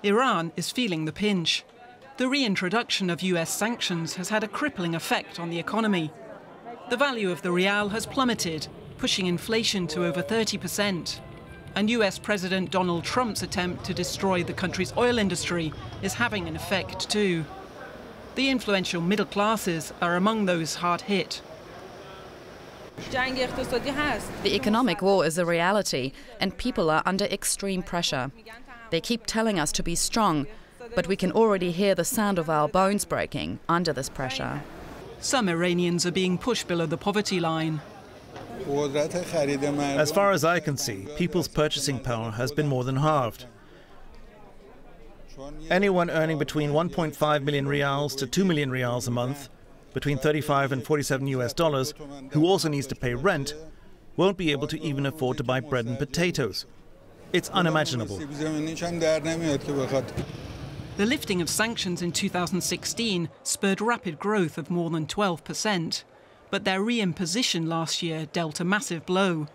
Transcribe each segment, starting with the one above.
Iran is feeling the pinch. The reintroduction of US sanctions has had a crippling effect on the economy. The value of the rial has plummeted, pushing inflation to over 30%. And US President Donald Trump's attempt to destroy the country's oil industry is having an effect too. The influential middle classes are among those hard hit. The economic war is a reality, and people are under extreme pressure. They keep telling us to be strong, but we can already hear the sound of our bones breaking under this pressure. Some Iranians are being pushed below the poverty line. As far as I can see, people's purchasing power has been more than halved. Anyone earning between 1.5 million rials to 2 million rials a month, between 35 and 47 US dollars, who also needs to pay rent, won't be able to even afford to buy bread and potatoes. It's unimaginable. The lifting of sanctions in 2016 spurred rapid growth of more than 12%, but their reimposition last year dealt a massive blow.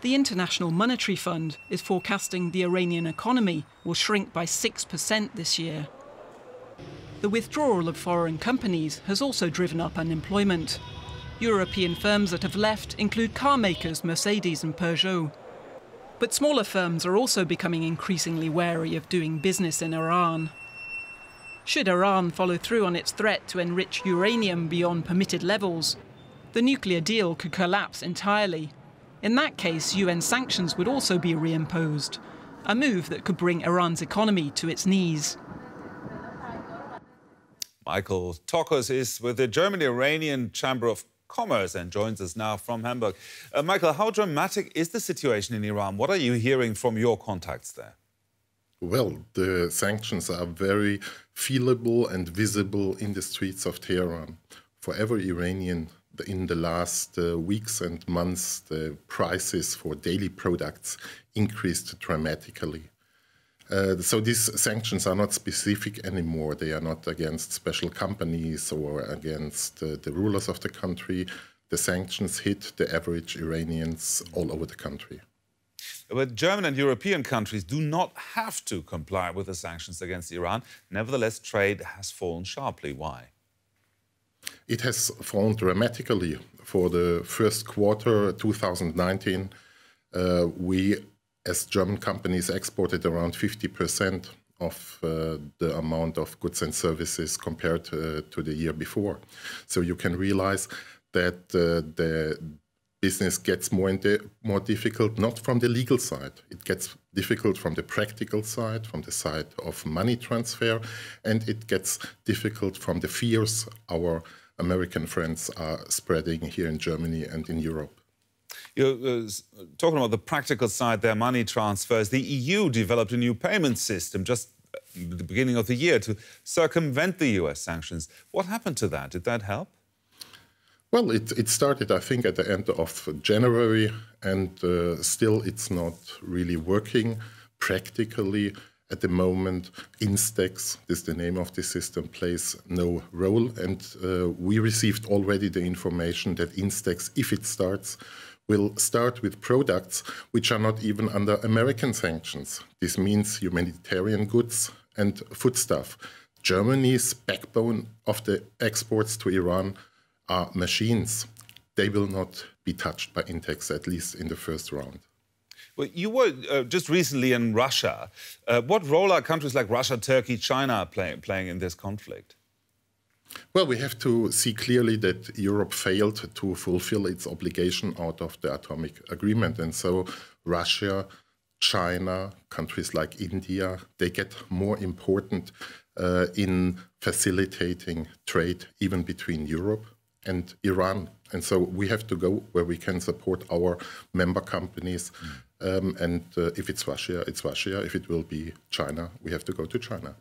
The International Monetary Fund is forecasting the Iranian economy will shrink by 6% this year. The withdrawal of foreign companies has also driven up unemployment. European firms that have left include car makers Mercedes and Peugeot. But smaller firms are also becoming increasingly wary of doing business in Iran. Should Iran follow through on its threat to enrich uranium beyond permitted levels, the nuclear deal could collapse entirely. In that case, UN sanctions would also be reimposed, a move that could bring Iran's economy to its knees. Michael Tockuss is with the German-Iranian Chamber of Commerce and joins us now from Hamburg. Michael, how dramatic is the situation in Iran? What are you hearing from your contacts there? Well, the sanctions are very feelable and visible in the streets of Tehran. For every Iranian, in the last weeks and months, the prices for daily products increased dramatically. So these sanctions are not specific anymore. They are not against special companies or against the rulers of the country. The sanctions hit the average Iranians all over the country. But German and European countries do not have to comply with the sanctions against Iran. Nevertheless, trade has fallen sharply. Why? It has fallen dramatically. For the first quarter 2019, we as German companies exported around 50% of the amount of goods and services compared to the year before. So you can realize that the business gets more difficult, not from the legal side. It gets difficult from the practical side, from the side of money transfer, and it gets difficult from the fears our American friends are spreading here in Germany and in Europe. You're talking about the practical side, their money transfers. The EU developed a new payment system just at the beginning of the year to circumvent the US sanctions. What happened to that? Did that help? Well, it started, I think, at the end of January, and still it's not really working practically. At the moment, Instex, this is the name of the system, plays no role. And we received already the information that Instex, if it starts, will start with products which are not even under American sanctions. This means humanitarian goods and foodstuff. Germany's backbone of the exports to Iran are machines. They will not be touched by Instex, at least in the first round. Well, you were just recently in Russia. What role are countries like Russia, Turkey, China playing in this conflict? Well, we have to see clearly that Europe failed to fulfill its obligation out of the atomic agreement. And so Russia, China, countries like India, they get more important in facilitating trade even between Europe and Iran. And so we have to go where we can support our member companies. And if it's Russia, it's Russia. If it will be China, we have to go to China.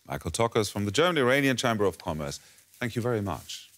Michael Tockuss from the German-Iranian Chamber of Commerce. Thank you very much.